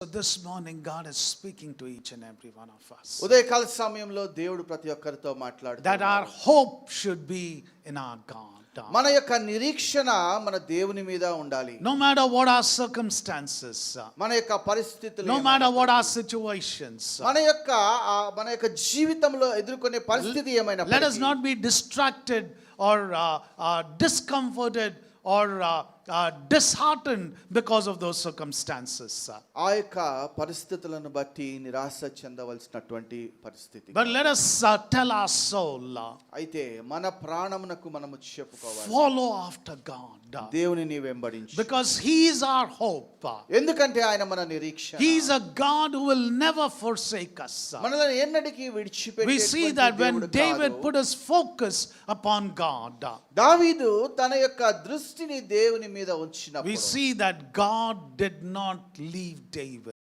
So this morning God is speaking to each and every one of us ఉదయకాల సమయంలో దేవుడు ప్రతి ఒక్కరితో that మాట్లాడుతున్నాడు. our hope should be in our God. మన యొక్క నిరీక్షణ మన దేవుని మీద ఉండాలి. No matter what our circumstances, మన యొక్క పరిస్థితులు, no matter what our situations, మన యొక్క జీవితంలో ఎదుర్కొనే పరిస్థితి ఏమైనా, let us not be distracted or discomforted or disheartened because of those circumstances. ఆ యొక్క పరిస్థితులను బట్టి నిరాశ చెందవలసినటువంటి పరిస్థితి. But let us tell our soul, అయితే మన ప్రాణమునకు మనము చెప్పుకోవాలి, follow after God. దేవునిని వెంబడించు. Because He is our hope. ఎందుకంటే ఆయన మన నిరీక్షణ. He is a God who will never forsake us. మనల్ని ఎన్నటికీ విడిచిపెట్టేటువంటి We see that when దేవుడు David కాదు. put his focus upon God, దావీదు తన యొక్క దృష్టిని దేవుని మీద ఉంచినప్పుడు we see that God did not leave David.